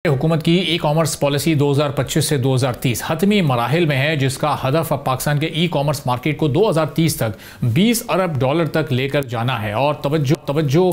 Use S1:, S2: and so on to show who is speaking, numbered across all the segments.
S1: हुकूमत की e commerce policy 2025 से 2030 हतमी मराहिल में है, जिसका हदफ अब पाकिस्तान के ई कॉमर्स मार्केट को 2030 तक 20 अरब डॉलर तक लेकर जाना है। और तवज्जो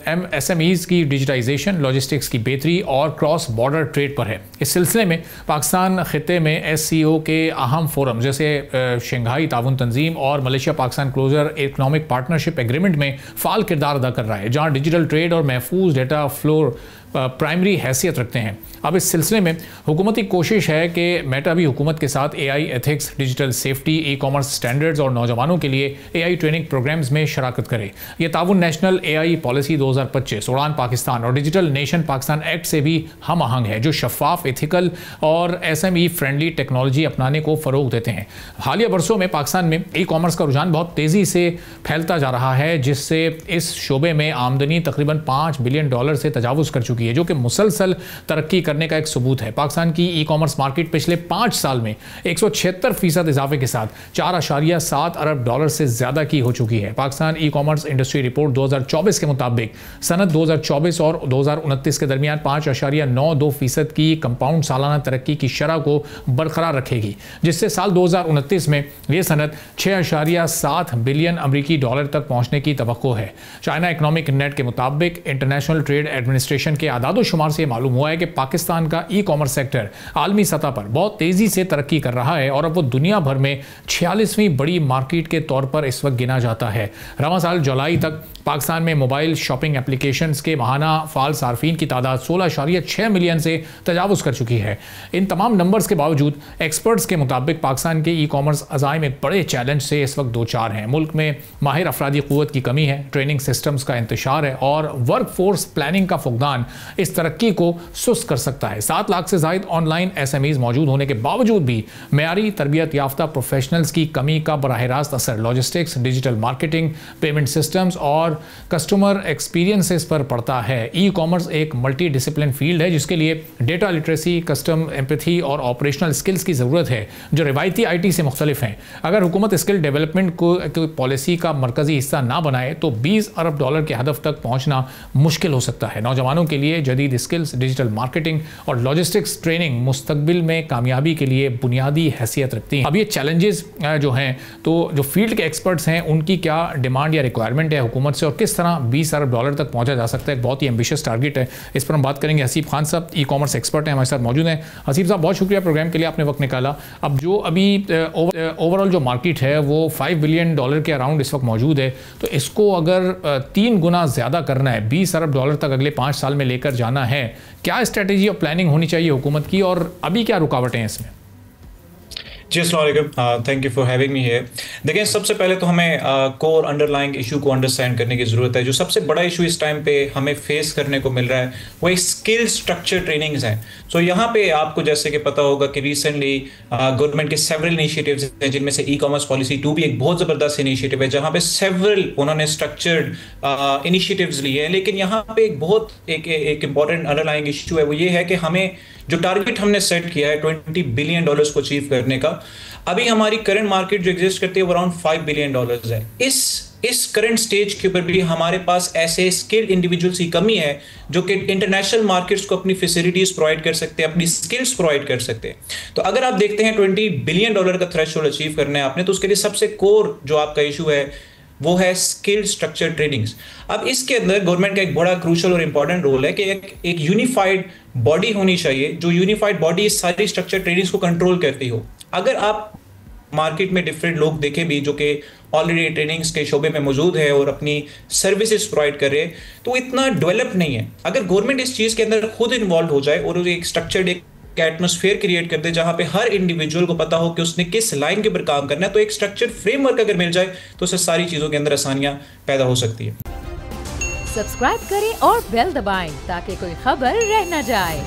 S1: MSMEs की डिजिटाइजेशन, लॉजिस्टिक्स की बेहतरी और क्रॉस बॉर्डर ट्रेड पर है। इस सिलसिले में पाकिस्तान खिते में SCO के अहम फोरम जैसे शंघाई ताउन तंजीम और Malaysia Pakistan closer economic partnership agreement में फ़ाल किरदार अदा कर रहा है, जहाँ डिजिटल ट्रेड और महफूज डेटा फ्लो प्राइमरी हैसियत रखते हैं। अब इस सिलसिले में हुकूमती कोशिश है कि मेटा भी हुकूमत के साथ AI ethics, digital safety, e commerce standards और नौजवानों के लिए AI ट्रेनिंग प्रोग्राम्स में शराकत करे। ये ताउन नेशनल AI पॉलिसी 2025, उड़ान पाकिस्तान और डिजिटल नेशन पाकिस्तान एक्ट से भी हम आहंग है, जो शफाफ, एथिकल और SME फ्रेंडली टेक्नोलॉजी अपनाने को फ़रोग देते हैं। हालिया बरसों में पाकिस्तान में ई कॉमर्स का रुझान बहुत तेज़ी से फैलता जा रहा है, जिससे इस शोबे में आमदनी तकरीबन $5 बिलियन से तजावुज़ कर चुकी है, जो कि मुसलसल तरक्की करने का एक सबूत है। पाकिस्तान की ई कॉमर्स मार्केट पिछले 5 साल में 176% इजाफे के साथ $4.7 अरब से ज़्यादा की हो चुकी है। Pakistan e commerce industry report 2024 के मुताबिक सनद 2024 और 2029 के दरमियान 5.92% की कंपाउंड सालाना तरक्की की शरह को बरकरार रखेगी, जिससे साल 2029 में यह सनद $6.7 बिलियन अमरीकी डॉलर तक पहुंचने की तवक्को है। चाइना इकनॉमिक नेट के मुताबिक इंटरनेशनल ट्रेड एडमिनिस्ट्रेशन के आदादो शुमार से मालूम हुआ है कि पाकिस्तान का ई कॉमर्स सेक्टर आलमी सतह पर बहुत तेजी से तरक्की कर रहा है और अब वो दुनिया भर में 46वीं बड़ी मार्केट के तौर पर इस वक्त गिना जाता है। रवां साल जुलाई तक पाकिस्तान में मोबाइल शॉपिंग एप्लीकेशंस के माहाना फाल सार्फिन की तादाद 16.6 मिलियन से तजावुज़ कर चुकी है। इन तमाम नंबर्स के बावजूद एक्सपर्ट्स के मुताबिक पाकिस्तान के ई कॉमर्स अज़ाइम एक बड़े चैलेंज से इस वक्त दो चार हैं। मुल्क में माहिर अफरादी क़ुव्वत की कमी है, ट्रेनिंग सिस्टम्स का इंतशार है और वर्क फोर्स प्लानिंग का फुकदान इस तरक्की को सुस्त कर सकता है। 7 लाख से ज़ायद ऑनलाइन SMEs मौजूद होने के बावजूद भी मेयारी तरबियत याफ्ता प्रोफेशनल्स की कमी का बराह रास्त असर logistics, digital marketing, payment systems और कस्टमर एक्सपीरियंसेस पर पड़ता है। ई कॉमर्स एक मल्टी डिसिप्लिन फील्ड है, जिसके लिए डेटा लिटरेसी, कस्टम एम्पैथी और ऑपरेशनल स्किल्स की ज़रूरत है, जो रिवायती IT से मुख्तलिफ हैं। अगर हुकूमत स्किल डेवलपमेंट को पॉलिसी का मरकजी हिस्सा ना बनाए तो $20 अरब के हदफ तक पहुँचना मुश्किल हो सकता है। नौजवानों के लिए जदीद स्किल्स, डिजिटल मार्केटिंग और लॉजिस्टिक्स ट्रेनिंग मुस्तकबिल में कामयाबी के लिए बुनियादी हैसियत रखती हैं। अब ये चैलेंजेस जो हैं, तो जो फील्ड के एक्सपर्ट्स हैं, उनकी क्या डिमांड या रिक्वायरमेंट है हुकूमत से और किस तरह $20 अरब तक पहुंचा जा सकता है। एक बहुत ही एम्बिशियस टारगेट है। इस पर हम बात करेंगे। हसीब खान साहब ई कॉमर्स एक्सपर्ट हैं, हमारे साथ मौजूद हैं। हसीब साहब, बहुत शुक्रिया प्रोग्राम के लिए, आपने वक्त निकाला। अब जो अभी ओवरऑल जो मार्केट है वो $5 बिलियन के अराउंड इस वक्त मौजूद है, तो इसको अगर 3 गुना ज़्यादा करना है, $20 अरब तक अगले 5 साल में लेकर जाना है, क्या स्ट्रेटेजी और प्लानिंग होनी चाहिए हुकूमत की और अभी क्या रुकावटें हैं इसमें?
S2: जी अस्सलाम वालेकुम, thank you for having me here. देखिए, सबसे पहले तो हमें कोर अंडरलाइंग इशू को अंडरस्टैंड करने की ज़रूरत है। जो सबसे बड़ा इशू इस टाइम पे हमें फेस करने को मिल रहा है वो एक स्किल स्ट्रक्चर ट्रेनिंग्स हैं। सो यहाँ पे आपको जैसे कि पता होगा कि रिसेंटली गवर्नमेंट के सेवरल इनिशिएटिव्स हैं, जिनमें से ई कॉमर्स पॉलिसी 2 भी एक बहुत ज़बरदस्त इनिशिएटिव है, जहाँ पे सेवरल उन्होंने स्ट्रक्चर्ड इनिशिएटिव्स लिए हैं। लेकिन यहाँ पे एक बहुत एक इंपॉर्टेंट अंडरलाइंग इशू है, वो ये है कि हमें जो टारगेट हमने सेट किया है $20 बिलियन को अचीव करने का, अभी हमारी करंट मार्केट जो एग्जिस्ट करती है वो अराउंड $5 बिलियन है। इस करंट स्टेज के ऊपर भी हमारे पास ऐसे स्किल्ड इंडिविजुअल्स की कमी है जो कि इंटरनेशनल मार्केट्स को अपनी फैसिलिटीज प्रोवाइड कर सकते हैं, अपनी स्किल्स प्रोवाइड कर सकते हैं। तो अगर आप देखते हैं $20 बिलियन का थ्रेशोल्ड अचीव करना है आपने, तो उसके लिए सबसे कोर जो आपका इशू है वो है स्किल स्ट्रक्चर ट्रेनिंग्स। अब इसके अंदर गवर्नमेंट का एक बड़ा क्रूशल और इंपॉर्टेंट रोल है कि एक यूनिफाइड बॉडी होनी चाहिए, जो यूनिफाइड बॉडी इस सारी स्ट्रक्चर ट्रेनिंग्स को कंट्रोल करती हो। अगर आप मार्केट में डिफरेंट लोग देखें भी जो कि ऑलरेडी ट्रेनिंग्स के शोबे में मौजूद है और अपनी सर्विसेज प्रोवाइड कर रहे हैं, तो इतना डेवलप नहीं है। अगर गवर्नमेंट इस चीज़ के अंदर खुद इन्वॉल्व हो जाए और एक स्ट्रक्चर्ड एक एटमॉस्फेयर क्रिएट कर दे जहां पे हर इंडिविजुअल को पता हो कि उसने किस लाइन के ऊपर काम करना है, तो एक स्ट्रक्चर फ्रेमवर्क अगर मिल जाए तो उससे सारी चीजों के अंदर आसानियां पैदा हो सकती है।
S3: सब्सक्राइब करें और बेल दबाएं ताकि कोई खबर रह न जाए।